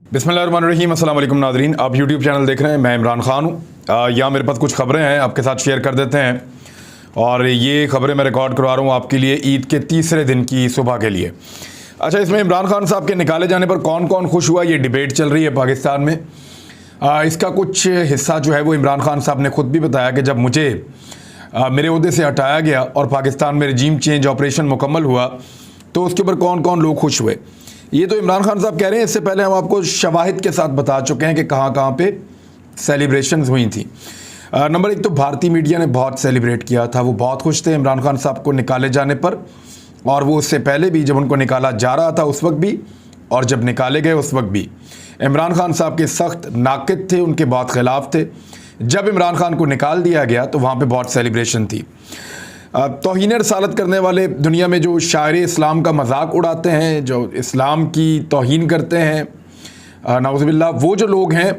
बिस्मिल्लाहिर्रहमानिर्रहीम, अस्सलाम वालेकुम नाज़रीन। आप यूट्यूब चैनल देख रहे हैं, मैं इमरान खान हूँ। यहाँ मेरे पास कुछ खबरें हैं, आपके साथ शेयर कर देते हैं। और ये खबरें मैं रिकॉर्ड करवा रहा हूँ आपके लिए ईद के तीसरे दिन की सुबह के लिए। अच्छा, इसमें इमरान खान साहब के निकाले जाने पर कौन कौन खुश हुआ, ये डिबेट चल रही है पाकिस्तान में। इसका कुछ हिस्सा जो है वो इमरान खान साहब ने खुद भी बताया कि जब मुझे मेरे ओहदे से हटाया गया और पाकिस्तान में रजीम चेंज ऑपरेशन मुकम्मल हुआ तो उसके ऊपर कौन कौन लोग खुश हुए। ये तो इमरान खान साहब कह रहे हैं, इससे पहले हम आपको शवाहिद के साथ बता चुके हैं कि कहाँ कहाँ पे सेलिब्रेशंस हुई थी। नंबर एक तो भारतीय मीडिया ने बहुत सेलिब्रेट किया था, वो बहुत खुश थे इमरान खान साहब को निकाले जाने पर। और वो उससे पहले भी, जब उनको निकाला जा रहा था उस वक्त भी, और जब निकाले गए उस वक्त भी इमरान खान साहब के सख्त नाक़िद थे, उनके बहुत ख़िलाफ़ थे। जब इमरान खान को निकाल दिया गया तो वहाँ पे बहुत सेलिब्रेशन थी। तौहीन रसालत करने वाले दुनिया में जो शायर इस्लाम का मजाक उड़ाते हैं, जो इस्लाम की तौहीन करते हैं, नाउज़ुबिल्लाह, वो जो लोग हैं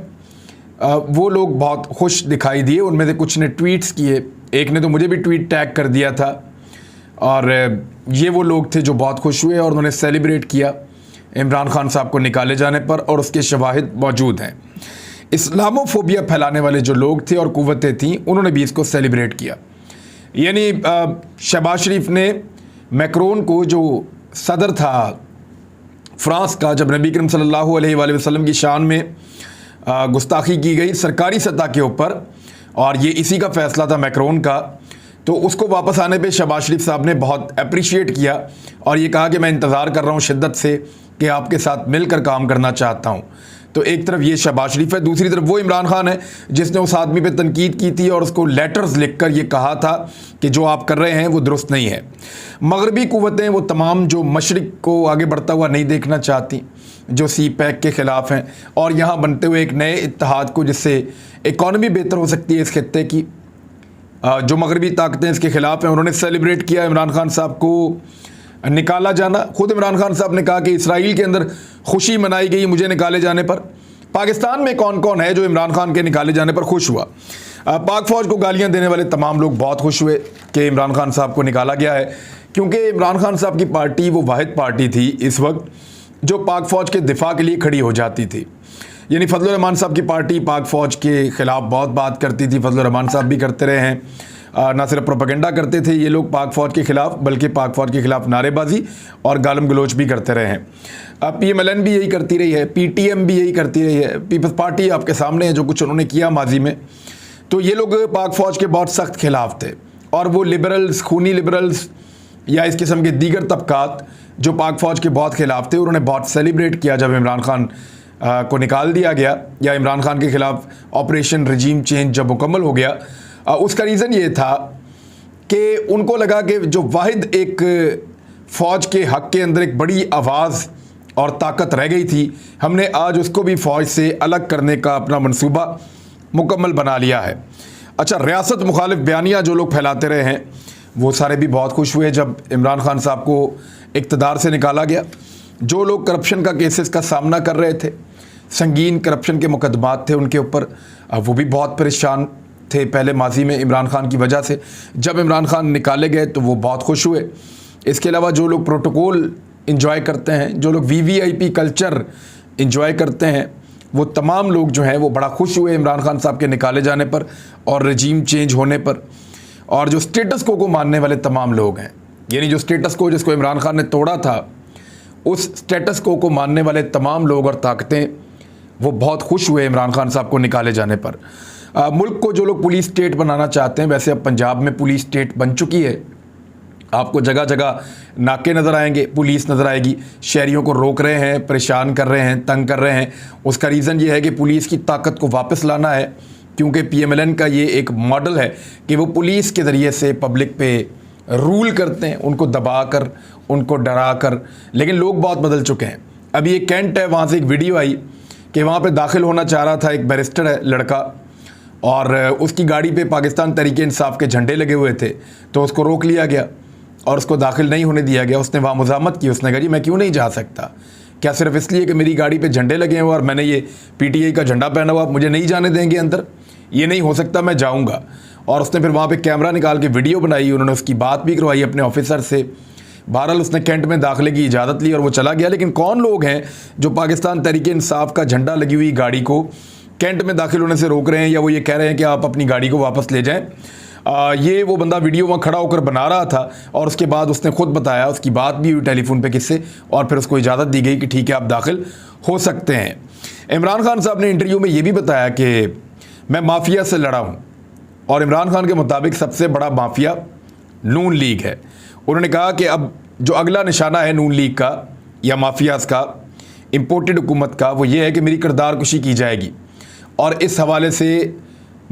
वो लोग बहुत खुश दिखाई दिए। उनमें से कुछ ने ट्वीट्स किए, एक ने तो मुझे भी ट्वीट टैग कर दिया था। और ये वो लोग थे जो बहुत खुश हुए और उन्होंने सेलिब्रेट किया इमरान खान साहब को निकाले जाने पर, और उसके शवाहिद मौजूद हैं। इस्लामोफोबिया फैलाने वाले जो लोग थे और कुव्वतें थीं, उन्होंने भी इसको सेलिब्रेट किया। यानी शहबाज शरीफ ने मैक्रोन को, जो सदर था फ्रांस का, जब नबी करीम सल्लल्लाहु अलैहि वसल्लम की शान में गुस्ताखी की गई सरकारी सतह के ऊपर, और ये इसी का फ़ैसला था मैक्रोन का, तो उसको वापस आने पे शहबाज शरीफ साहब ने बहुत अप्रिशिएट किया और ये कहा कि मैं इंतज़ार कर रहा हूँ शिद्दत से कि आपके साथ मिलकर काम करना चाहता हूँ। तो एक तरफ ये शहबाज शरीफ है, दूसरी तरफ वो इमरान खान है जिसने उस आदमी पे तनकीद की थी और उसको लेटर्स लिखकर ये कहा था कि जो आप कर रहे हैं वो दुरुस्त नहीं है। मगरबी कुव्वतें वो तमाम जो मशरिक को आगे बढ़ता हुआ नहीं देखना चाहती, जो सी पैक के ख़िलाफ़ हैं, और यहाँ बनते हुए एक नए इत्तेहाद को जिससे इकॉनमी बेहतर हो सकती है इस खित्ते की, जो मगरबी ताकतें इसके ख़िलाफ़ हैं, उन्होंने सेलिब्रेट किया इमरान खान साहब को निकाला जाना। खुद इमरान खान साहब ने कहा कि इसराइल के अंदर खुशी मनाई गई मुझे निकाले जाने पर। पाकिस्तान में कौन कौन है जो इमरान खान के निकाले जाने पर खुश हुआ? पाक फ़ौज को गालियां देने वाले तमाम लोग बहुत खुश हुए कि इमरान खान साहब को निकाला गया है, क्योंकि इमरान खान साहब की पार्टी वो वाहिद पार्टी थी इस वक्त जो पाक फ़ौज के दिफा के लिए खड़ी हो जाती थी। यानी फजलुर रहमान साहब की पार्टी पाक फ़ौज के ख़िलाफ़ बहुत बात करती थी, फजलुर रहमान साहब भी करते रहे हैं। ना सिर्फ प्रोपेगेंडा करते थे ये लोग पाक फ़ौज के ख़िलाफ़, बल्कि पाक फ़ौज के ख़िलाफ़ नारेबाजी और गालम गलोच भी करते रहे हैं। PMLN भी यही करती रही है, PTM भी यही करती रही है। पीपल्स पार्टी आपके सामने है जो कुछ उन्होंने किया माजी में। तो ये लोग पाक फ़ौज के बहुत सख्त खिलाफ़ थे, और वो लिबरल्स, खूनी लिबरल्स या इस किस्म के दीगर तबकात जो पाक फ़ौज के बहुत खिलाफ़ थे, उन्होंने बहुत सेलिब्रेट किया जब इमरान खान को निकाल दिया गया, या इमरान खान के ख़िलाफ़ ऑपरेशन रजीम चेंज जब मुकम्मल हो गया। उसका रीज़न ये था कि उनको लगा कि जो वाहिद एक फ़ौज के हक़ के अंदर एक बड़ी आवाज़ और ताकत रह गई थी, हमने आज उसको भी फ़ौज से अलग करने का अपना मंसूबा मुकम्मल बना लिया है। अच्छा, रियासत मुखालिफ बयानियाँ जो लोग फैलाते रहे हैं वो सारे भी बहुत खुश हुए जब इमरान खान साहब को इक़्तिदार से निकाला गया। जो लोग करप्शन का केसेस का सामना कर रहे थे, संगीन करप्शन के मुकदमात थे उनके ऊपर, वो भी बहुत परेशान थे पहले माजी में इमरान खान की वजह से। जब इमरान खान निकाले गए तो वो बहुत खुश हुए। इसके अलावा जो लोग प्रोटोकॉल इंजॉय करते हैं, जो लोग VVIP कल्चर इंजॉय करते हैं, वो तमाम लोग जो हैं वो बड़ा खुश हुए इमरान खान साहब के निकाले जाने पर और रजीम चेंज होने पर। और जो स्टेटस को मानने वाले तमाम लोग हैं, यानी जो स्टेटस को जिसको इमरान खान ने तोड़ा था, उस स्टेटस को मानने वाले तमाम लोग और ताकतें वो बहुत खुश हुए इमरान खान साहब को निकाले जाने पर। मुल्क को जो लोग पुलिस स्टेट बनाना चाहते हैं, वैसे अब पंजाब में पुलिस स्टेट बन चुकी है। आपको जगह जगह नाके नज़र आएंगे, पुलिस नज़र आएगी, शहरियों को रोक रहे हैं, परेशान कर रहे हैं, तंग कर रहे हैं। उसका रीज़न ये है कि पुलिस की ताकत को वापस लाना है, क्योंकि PMLN का ये एक मॉडल है कि वो पुलिस के ज़रिए से पब्लिक पे रूल करते हैं, उनको दबा कर, उनको डरा कर। लेकिन लोग बहुत बदल चुके हैं। अभी एक कैंट है, वहाँ से एक वीडियो आई कि वहाँ पे दाखिल होना चाह रहा था एक बैरिस्टर है लड़का, और उसकी गाड़ी पे पाकिस्तान तहरीक इंसाफ के झंडे लगे हुए थे, तो उसको रोक लिया गया और उसको दाखिल नहीं होने दिया गया। उसने वहाँ मुज़ाहमत की, उसने कहा जी मैं क्यों नहीं जा सकता, क्या सिर्फ इसलिए कि मेरी गाड़ी पे झंडे लगे हैं और मैंने ये PTI का झंडा पहना हुआ, आप मुझे नहीं जाने देंगे अंदर? ये नहीं हो सकता, मैं जाऊँगा। और उसने फिर वहाँ पे कैमरा निकाल के वीडियो बनाई, उन्होंने उसकी बात भी करवाई अपने ऑफिसर से। बहरहाल उसने कैंट में दाखिले की इजाज़त ली और वो चला गया। लेकिन कौन लोग हैं जो पाकिस्तान तहरीक इंसाफ का झंडा लगी हुई गाड़ी को कैंट में दाखिल होने से रोक रहे हैं, या वो ये कह रहे हैं कि आप अपनी गाड़ी को वापस ले जाएं? ये वो बंदा वीडियो वहाँ खड़ा होकर बना रहा था और उसके बाद उसने खुद बताया, उसकी बात भी हुई टेलीफोन पे किससे, और फिर उसको इजाज़त दी गई कि ठीक है आप दाखिल हो सकते हैं। इमरान खान साहब ने इंटरव्यू में ये भी बताया कि मैं माफिया से लड़ा हूँ, और इमरान खान के मुताबिक सबसे बड़ा माफिया नून लीग है। उन्होंने कहा कि अब जो अगला निशाना है नून लीग का या माफियाज का, इम्पोर्टेड हुकूमत का, वो ये है कि मेरी किरदार कुशी की जाएगी, और इस हवाले से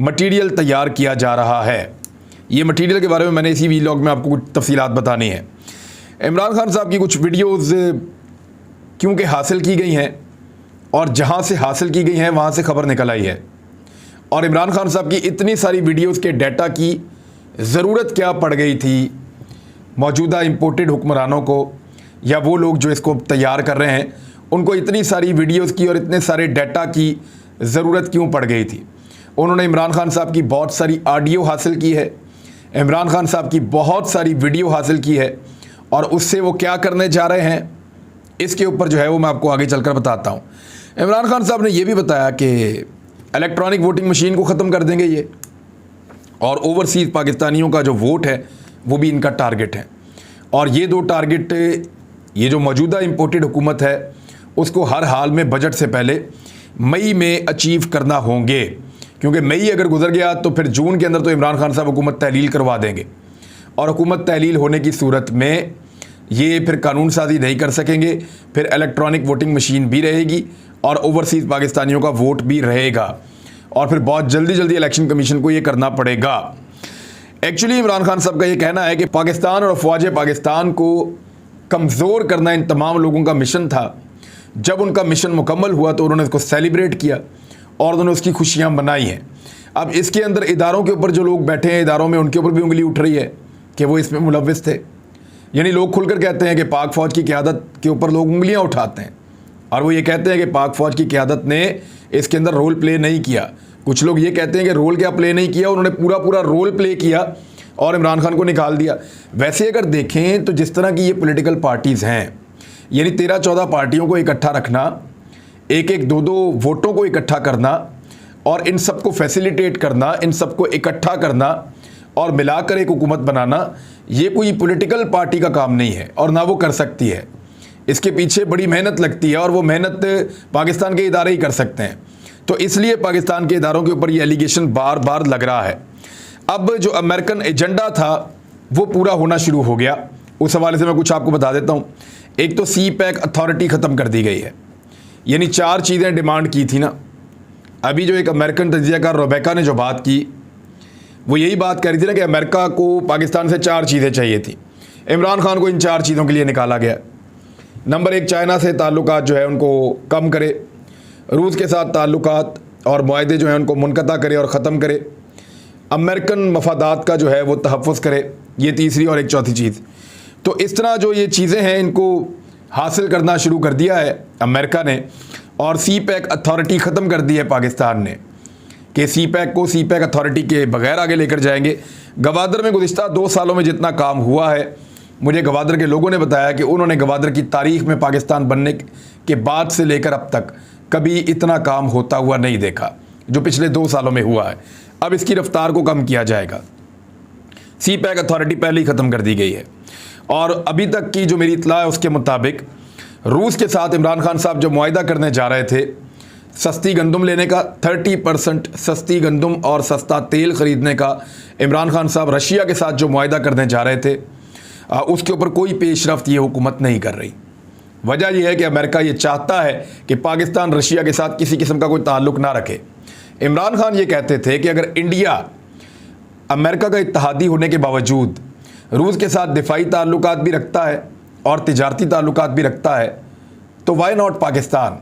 मटीरियल तैयार किया जा रहा है। ये मटीरियल के बारे में मैंने इसी वीलॉग में आपको कुछ तफसीलात बतानी है। इमरान खान साहब की कुछ वीडियोज़ क्योंकि हासिल की गई हैं, और जहाँ से हासिल की गई हैं वहाँ से खबर निकल आई है, और इमरान खान साहब की इतनी सारी वीडियोज़ के डाटा की ज़रूरत क्या पड़ गई थी मौजूदा इम्पोर्टेड हुक्मरानों को, या वो लोग जो इसको तैयार कर रहे हैं उनको इतनी सारी वीडियोज़ की और इतने सारे डाटा की ज़रूरत क्यों पड़ गई थी। उन्होंने इमरान खान साहब की बहुत सारी ऑडियो हासिल की है, इमरान खान साहब की बहुत सारी वीडियो हासिल की है, और उससे वो क्या करने जा रहे हैं इसके ऊपर जो है वो मैं आपको आगे चलकर बताता हूँ। इमरान खान साहब ने ये भी बताया कि इलेक्ट्रॉनिक वोटिंग मशीन को ख़त्म कर देंगे ये, और ओवरसीज़ पाकिस्तानियों का जो वोट है वो भी इनका टारगेट है, और ये दो टारगेट ये जो मौजूदा इम्पोर्टेड हुकूमत है उसको हर हाल में बजट से पहले मई में अचीव करना होंगे, क्योंकि मई अगर गुजर गया तो फिर जून के अंदर तो इमरान खान साहब हुकूमत तहलील करवा देंगे, और हुकूमत तहलील होने की सूरत में ये फिर कानून साजी नहीं कर सकेंगे, फिर इलेक्ट्रॉनिक वोटिंग मशीन भी रहेगी और ओवरसीज़ पाकिस्तानियों का वोट भी रहेगा, और फिर बहुत जल्दी जल्दी इलेक्शन कमीशन को ये करना पड़ेगा। एक्चुअली इमरान खान साहब का ये कहना है कि पाकिस्तान और अफवाज पाकिस्तान को कमज़ोर करना इन तमाम लोगों का मिशन था। जब उनका मिशन मुकम्मल हुआ तो उन्होंने उसको सेलिब्रेट किया और उन्होंने उसकी खुशियाँ मनाई हैं। अब इसके अंदर इदारों के ऊपर जो लोग बैठे हैं इदारों में, उनके ऊपर भी उंगली उठ रही है कि वो इसमें मुलव्विस थे। यानी लोग खुलकर कहते हैं कि पाक फ़ौज की क़यादत के ऊपर लोग उंगलियां उठाते हैं, और वो ये कहते हैं कि पाक फ़ौज की क़यादत ने इसके अंदर रोल प्ले नहीं किया। कुछ लोग ये कहते हैं कि रोल क्या प्ले नहीं किया, उन्होंने पूरा रोल प्ले किया और इमरान खान को निकाल दिया। वैसे अगर देखें तो जिस तरह की ये पॉलिटिकल पार्टीज़ हैं, यानी 13-14 पार्टियों को इकट्ठा रखना, एक 2-2 वोटों को इकट्ठा करना और इन सबको फैसिलिटेट करना, इन सबको इकट्ठा करना और मिलाकर एक हुकूमत बनाना, ये कोई पॉलिटिकल पार्टी का काम नहीं है और ना वो कर सकती है। इसके पीछे बड़ी मेहनत लगती है और वो मेहनत पाकिस्तान के इदारे ही कर सकते हैं। तो इसलिए पाकिस्तान के इदारों के ऊपर ये एलिगेशन बार बार लग रहा है। अब जो अमेरिकन एजेंडा था वो पूरा होना शुरू हो गया। उस हवाले से मैं कुछ आपको बता देता हूँ। एक तो CPEC अथॉरिटी ख़त्म कर दी गई है, यानी 4 चीज़ें डिमांड की थी ना। अभी जो एक अमेरिकन तजियाकार रेबेका ने जो बात की, वो यही बात कह रही थी ना कि अमेरिका को पाकिस्तान से 4 चीज़ें चाहिए थी। इमरान खान को इन 4 चीज़ों के लिए निकाला गया। नंबर 1, चाइना से ताल्लुकात जो है उनको कम करे, रूस के साथ ताल्लुकात और मुआहदे जो हैं उनको मुनक़ता करे और ख़त्म करे, अमेरिकन मफादात का जो है वो तहफ़्फ़ुज़ करे, ये तीसरी और एक चौथी चीज़। तो इस तरह जो ये चीज़ें हैं इनको हासिल करना शुरू कर दिया है अमेरिका ने, और CPEC अथॉरिटी ख़त्म कर दी है पाकिस्तान ने कि CPEC को CPEC अथॉरिटी के बगैर आगे लेकर जाएंगे। गवादर में गुज़िश्ता 2 सालों में जितना काम हुआ है, मुझे गवादर के लोगों ने बताया कि उन्होंने गवादर की तारीख़ में पाकिस्तान बनने के बाद से लेकर अब तक कभी इतना काम होता हुआ नहीं देखा जो पिछले 2 सालों में हुआ है। अब इसकी रफ्तार को कम किया जाएगा। CPEC अथॉरिटी पहले ही ख़त्म कर दी गई है, और अभी तक की जो मेरी इत्तला है उसके मुताबिक रूस के साथ इमरान खान साहब जो मुआहदा करने जा रहे थे सस्ती गंदम लेने का, 30% सस्ती गंदम और सस्ता तेल ख़रीदने का, इमरान खान साहब रशिया के साथ जो मुआहदा करने जा रहे थे उसके ऊपर कोई पेशरफ्त ये हुकूमत नहीं कर रही। वजह यह है कि अमेरिका ये चाहता है कि पाकिस्तान रशिया के साथ किसी किस्म का कोई ताल्लुक़ ना रखे। इमरान खान ये कहते थे कि अगर इंडिया अमेरिका का इत्तेहादी होने के बावजूद रूस के साथ दिफाई ताल्लुकात भी रखता है और तिजारती ताल्लुकात भी रखता है तो वाई नॉट पाकिस्तान,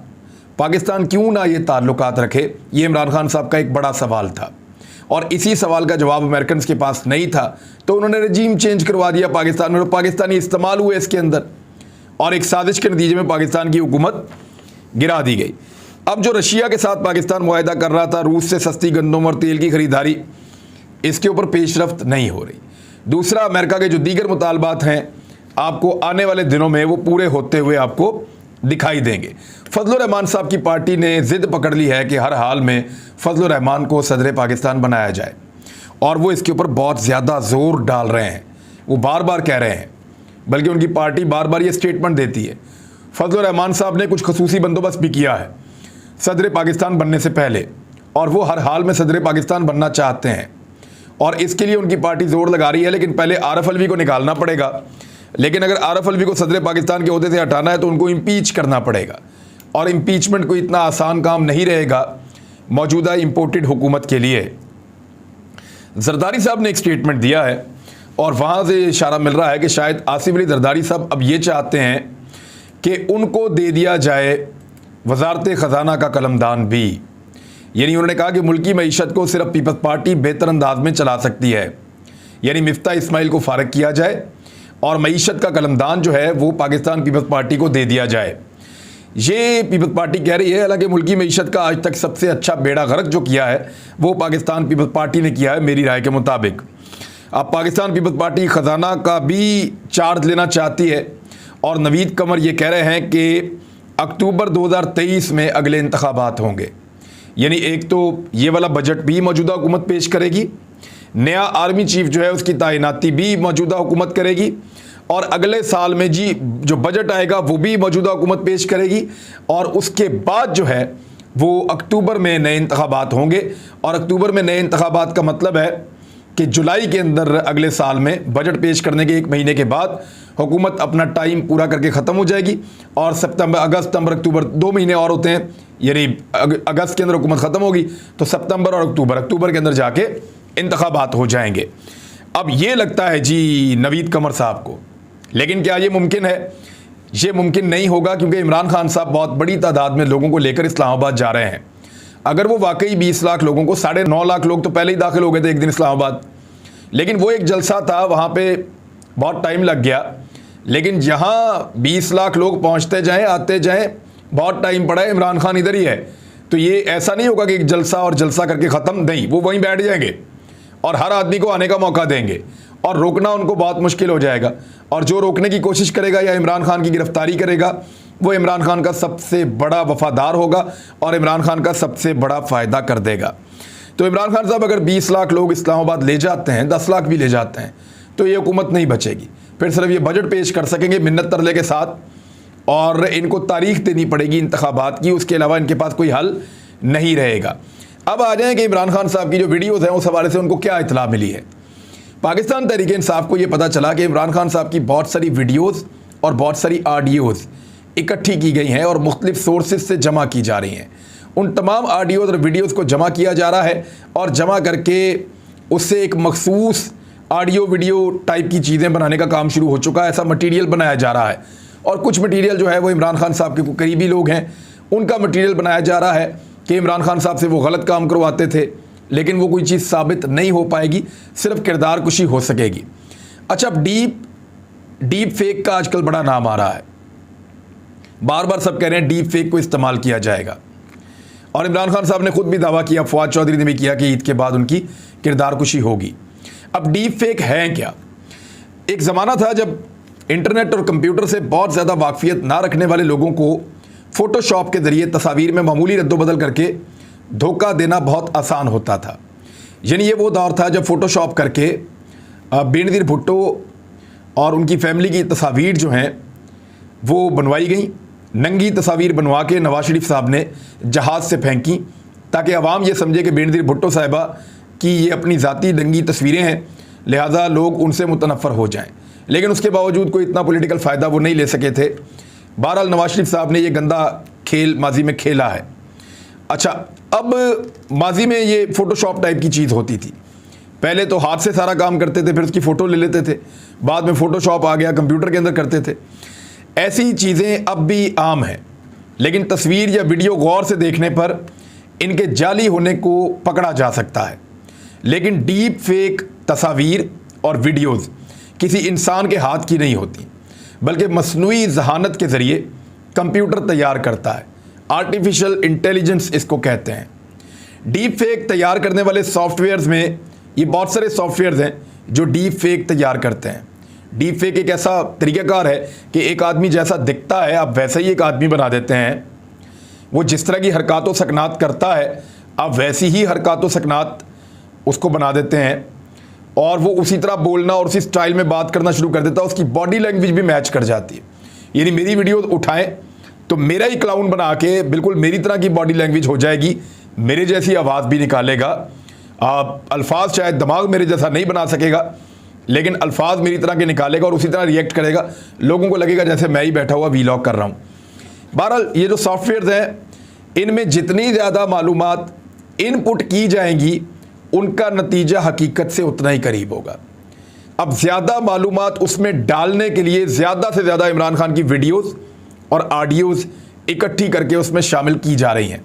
पाकिस्तान क्यों ना ये ताल्लुकात रखे। ये इमरान खान साहब का एक बड़ा सवाल था, और इसी सवाल का जवाब अमेरिकन के पास नहीं था, तो उन्होंने रजीम चेंज करवा दिया पाकिस्तान में। पाकिस्तानी इस्तेमाल हुए इसके अंदर, और एक साजिश के नतीजे में पाकिस्तान की हुकूमत गिरा दी गई। अब जो रशिया के साथ पाकिस्तान मुआहदा कर रहा था रूस से सस्ती गंदम और तेल की ख़रीदारी, इसके ऊपर पेशरफ्त नहीं हो रही। दूसरा, अमेरिका के जो दीगर मुतालबात हैं आपको आने वाले दिनों में वो पूरे होते हुए आपको दिखाई देंगे। फजलुर रहमान साहब की पार्टी ने जिद पकड़ ली है कि हर हाल में फजलुर रहमान को सदर पाकिस्तान बनाया जाए, और वो इसके ऊपर बहुत ज़्यादा जोर डाल रहे हैं। वो बार बार कह रहे हैं, बल्कि उनकी पार्टी बार बार ये स्टेटमेंट देती है। फजलुर रहमान साहब ने कुछ खसूसी बंदोबस्त भी किया है सदर पाकिस्तान बनने से पहले, और वो हर हाल में सदर पाकिस्तान बनना चाहते हैं, और इसके लिए उनकी पार्टी जोर लगा रही है। लेकिन पहले आरफ अलवी को निकालना पड़ेगा। लेकिन अगर आरफ अलवी को सदर पाकिस्तान के ओहदे से हटाना है तो उनको इम्पीच करना पड़ेगा, और इम्पीचमेंट कोई इतना आसान काम नहीं रहेगा मौजूदा इम्पोर्टेड हुकूमत के लिए। जरदारी साहब ने एक स्टेटमेंट दिया है, और वहाँ से इशारा मिल रहा है कि शायद आसिफ अली जरदारी साहब अब ये चाहते हैं कि उनको दे दिया जाए वजारत ख़जाना का कलमदान भी। यानी उन्होंने कहा कि मुल्की मईशत को सिर्फ पीपल्स पार्टी बेहतर अंदाज में चला सकती है, यानी मिफ्ता इस्माइल को फारग किया जाए और मईशत का कलमदान जो है वो पाकिस्तान पीपल्स पार्टी को दे दिया जाए। ये पीपल्स पार्टी कह रही है। हालांकि मुल्की मईशत का आज तक सबसे अच्छा बेड़ा गर्क जो किया है वो पाकिस्तान पीपल्स पार्टी ने किया है, मेरी राय के मुताबिक। अब पाकिस्तान पीपल्स पार्टी ख़जाना का भी चार्ज लेना चाहती है, और नवीद कमर ये कह रहे हैं कि अक्टूबर 2023 में अगले इंतखाबात होंगे। यानी एक तो ये वाला बजट भी मौजूदा हुकूमत पेश करेगी, नया आर्मी चीफ जो है उसकी तैनाती भी मौजूदा हुकूमत करेगी, और अगले साल में जी जो बजट आएगा वो भी मौजूदा हुकूमत पेश करेगी, और उसके बाद जो है वो अक्टूबर में नए इंतखाबात होंगे। और अक्टूबर में नए इंतखाबात का मतलब है कि जुलाई के अंदर अगले साल में बजट पेश करने के 1 महीने के बाद हुकूमत अपना टाइम पूरा करके ख़त्म हो जाएगी, और सितंबर, अगस्त, सितंबर, अक्टूबर 2 महीने और होते हैं। यानी अगस्त के अंदर हुकूमत ख़त्म होगी तो सितंबर और अक्टूबर के अंदर जाके इंतखाबात हो जाएंगे। अब ये लगता है जी नवीद कमर साहब को, लेकिन क्या ये मुमकिन है? ये मुमकिन नहीं होगा, क्योंकि इमरान खान साहब बहुत बड़ी तादाद में लोगों को लेकर इस्लामाबाद जा रहे हैं। अगर वो वाकई 20 लाख लोगों को, 9.5 लाख लोग तो पहले ही दाखिल हो गए थे एक दिन इस्लामाबाद, लेकिन वो एक जलसा था, वहाँ पे बहुत टाइम लग गया। लेकिन जहाँ 20 लाख लोग पहुँचते जाएँ आते जाएँ, बहुत टाइम पड़ा है, इमरान खान इधर ही है, तो ये ऐसा नहीं होगा कि एक जलसा और जलसा करके ख़त्म, नहीं, वो वहीं बैठ जाएंगे और हर आदमी को आने का मौका देंगे, और रोकना उनको बहुत मुश्किल हो जाएगा। और जो रोकने की कोशिश करेगा या इमरान खान की गिरफ्तारी करेगा वो इमरान खान का सबसे बड़ा वफादार होगा और इमरान खान का सबसे बड़ा फ़ायदा कर देगा। तो इमरान खान साहब अगर 20 लाख लोग इस्लामाबाद ले जाते हैं, 10 लाख भी ले जाते हैं, तो ये हुकूमत नहीं बचेगी। फिर सिर्फ ये बजट पेश कर सकेंगे मिन्नत तरले के साथ, और इनको तारीख देनी पड़ेगी इंतखाबात की, उसके अलावा इनके पास कोई हल नहीं रहेगा। अब आ जाएँ कि इमरान खान साहब की जो वीडियोज़ हैं उस हवाले से उनको क्या इतला मिली है। पाकिस्तान तहरीक इंसाफ को ये पता चला कि इमरान खान साहब की बहुत सारी वीडियोज़ और बहुत सारी ऑडियोज़ इकट्ठी की गई हैं और मुख्तलिफ सोर्सेज से जमा की जा रही हैं। उन तमाम ऑडियोज़ और वीडियोज़ को जमा किया जा रहा है, और जमा करके उससे एक मखसूस ऑडियो वीडियो टाइप की चीज़ें बनाने का काम शुरू हो चुका है। ऐसा मटीरियल बनाया जा रहा है, और कुछ मटीरियल जो है वो इमरान खान साहब के करीबी लोग हैं उनका मटीरियल बनाया जा रहा है कि इमरान खान साहब से वो गलत काम करवाते थे, लेकिन वो कोई चीज़ साबित नहीं हो पाएगी, सिर्फ किरदार कुशी हो सकेगी। अच्छा, अब डीप फेक का आजकल बड़ा नाम आ रहा है, बार बार सब कह रहे हैं डीप फेक को इस्तेमाल किया जाएगा, और इमरान खान साहब ने खुद भी दावा किया, फवाद चौधरी ने भी किया कि ईद के बाद उनकी किरदार कुशी होगी। अब डीप फेक है क्या? एक ज़माना था जब इंटरनेट और कंप्यूटर से बहुत ज़्यादा वाकफियत ना रखने वाले लोगों को फ़ोटोशॉप के ज़रिए तस्वीर में मामूली रद्दोबदल करके धोखा देना बहुत आसान होता था। यानी ये वो दौर था जब फ़ोटोशॉप करके बेनज़ीर भुट्टो और उनकी फैमिली की तस्वीर जो हैं वो बनवाई गई। नंगी तस्वीर बनवा के नवाज शरीफ साहब ने जहाज़ से फेंकी, ताकि अवाम ये समझे कि बेनज़ीर भुट्टो साहिबा की ये अपनी ज़ाती नंगी तस्वीरें हैं, लिहाजा लोग उनसे मुतनफ़र हो जाएं। लेकिन उसके बावजूद कोई इतना पॉलिटिकल फ़ायदा वो नहीं ले सके थे। बहरहाल नवाज शरीफ साहब ने ये गंदा खेल माजी में खेला है। अच्छा, अब माजी में ये फ़ोटोशॉप टाइप की चीज़ होती थी, पहले तो हाथ से सारा काम करते थे, फिर उसकी फ़ोटो ले लेते थे, बाद में फ़ोटोशॉप आ गया, कंप्यूटर के अंदर करते थे। ऐसी चीज़ें अब भी आम हैं, लेकिन तस्वीर या वीडियो गौर से देखने पर इनके जाली होने को पकड़ा जा सकता है। लेकिन डीप फेक तस्वीर और वीडियोज़ किसी इंसान के हाथ की नहीं होती, बल्कि मसनूई ज़हानत के ज़रिए कंप्यूटर तैयार करता है। आर्टिफिशियल इंटेलिजेंस इसको कहते हैं। डीप फेक तैयार करने वाले सॉफ्टवेयर्स में ये बहुत सारे सॉफ्टवेयर्स हैं जो डीप फेक तैयार करते हैं। डीप फेक एक ऐसा तरीक़ाकार है कि एक आदमी जैसा दिखता है आप वैसा ही एक आदमी बना देते हैं। वो जिस तरह की हरकत व सकनात करता है आप वैसी ही हरकत व सकनात उसको बना देते हैं, और वो उसी तरह बोलना और उसी स्टाइल में बात करना शुरू कर देता है। उसकी बॉडी लैंग्वेज भी मैच कर जाती है। यानी मेरी वीडियो उठाएं तो मेरा ही क्लाउन बना के बिल्कुल मेरी तरह की बॉडी लैंग्वेज हो जाएगी, मेरे जैसी आवाज़ भी निकालेगा। अल्फाज शायद दिमाग मेरे जैसा नहीं बना सकेगा, लेकिन अल्फाज मेरी तरह के निकालेगा और उसी तरह रिएक्ट करेगा। लोगों को लगेगा जैसे मैं ही बैठा हुआ वीलॉग कर रहा हूँ। बहरहाल ये जो सॉफ्टवेयर हैं इनमें जितनी ज़्यादा मालूमात इनपुट की जाएंगी उनका नतीजा हकीकत से उतना ही करीब होगा। अब ज़्यादा मालूमात उसमें डालने के लिए ज़्यादा से ज़्यादा इमरान खान की वीडियोस और ऑडियोज़ इकट्ठी करके उसमें शामिल की जा रही हैं,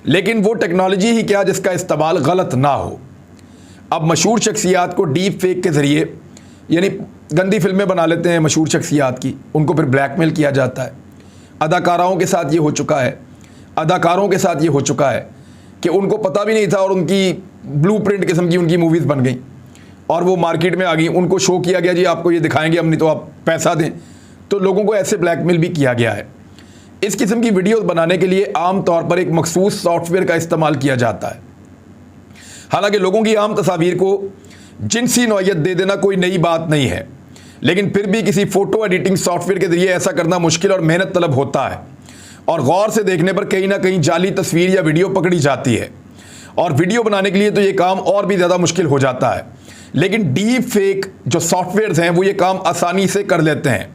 लेकिन वो टेक्नोलॉजी ही क्या जिसका इस्तेमाल गलत ना हो। अब मशहूर शख्सियात को डीप फेक के ज़रिए यानी गंदी फिल्में बना लेते हैं मशहूर शख्सियात की, उनको फिर ब्लैकमेल किया जाता है। अदाकाराओं के साथ ये हो चुका है, अदाकारों के साथ ये हो चुका है कि उनको पता भी नहीं था और उनकी ब्लूप्रिंट किस्म की उनकी मूवीज़ बन गई और वो मार्केट में आ गई। उनको शो किया गया जी आपको ये दिखाएंगे हम, नहीं तो आप पैसा दें। तो लोगों को ऐसे ब्लैकमेल भी किया गया है। इस किस्म की वीडियोस बनाने के लिए आम तौर पर एक मखसूस सॉफ्टवेयर का इस्तेमाल किया जाता है। हालांकि लोगों की आम तस्वीर को जिनसी नौयत दे देना कोई नई बात नहीं है, लेकिन फिर भी किसी फ़ोटो एडिटिंग सॉफ्टवेयर के जरिए ऐसा करना मुश्किल और मेहनत तलब होता है, और गौर से देखने पर कहीं ना कहीं जाली तस्वीर या वीडियो पकड़ी जाती है, और वीडियो बनाने के लिए तो ये काम और भी ज़्यादा मुश्किल हो जाता है। लेकिन डीप फेक जो सॉफ्टवेयर्स हैं वो ये काम आसानी से कर लेते हैं।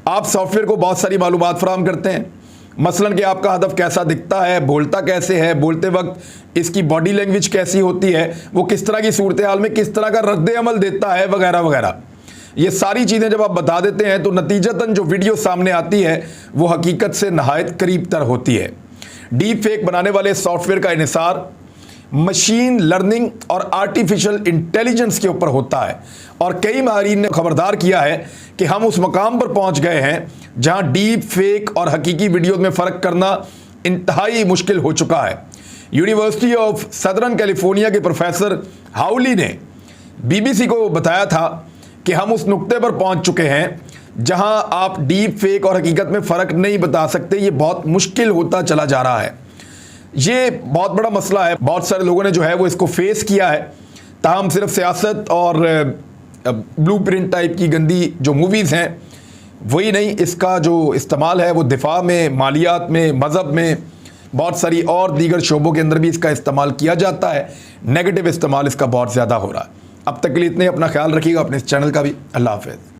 आप सॉफ्टवेयर को बहुत सारी मालूमात फराहम करते हैं, मसलन कि आपका हदफ कैसा दिखता है, बोलता कैसे है, बोलते वक्त इसकी बॉडी लैंग्वेज कैसी होती है, वो किस तरह की सूरत हाल में किस तरह का रद्द अमल देता है, वगैरह वगैरह। ये सारी चीज़ें जब आप बता देते हैं तो नतीजतन जो वीडियो सामने आती है वो हकीकत से नहायत करीब तर होती है। डीप फेक बनाने वाले सॉफ्टवेयर का इन्हिसार मशीन लर्निंग और आर्टिफिशियल इंटेलिजेंस के ऊपर होता है, और कई माहिरीन ने खबरदार किया है कि हम उस मकाम पर पहुंच गए हैं जहां डीप फेक और हकीकी वीडियोस में फ़र्क करना इंतहाई मुश्किल हो चुका है। यूनिवर्सिटी ऑफ सदर्न कैलिफोर्निया के प्रोफेसर हाउली ने BBC को बताया था कि हम उस नुक्ते पर पहुंच चुके हैं जहां आप डीप फेक और हकीकत में फ़र्क नहीं बता सकते। ये बहुत मुश्किल होता चला जा रहा है। ये बहुत बड़ा मसला है। बहुत सारे लोगों ने जो है वो इसको फेस किया है, ताहम सिर्फ सियासत और ब्लूप्रिंट टाइप की गंदी जो मूवीज़ हैं वही नहीं, इसका जो इस्तेमाल है वो दिफा में, मालियात में, मज़हब में, बहुत सारी और दीगर शोबों के अंदर भी इसका इस्तेमाल किया जाता है। नेगेटिव इस्तेमाल इसका बहुत ज़्यादा हो रहा है। अब तक के लिए इतने, अपना ख्याल रखिएगा, अपने इस चैनल का भी। अल्लाह हाफ़िज़।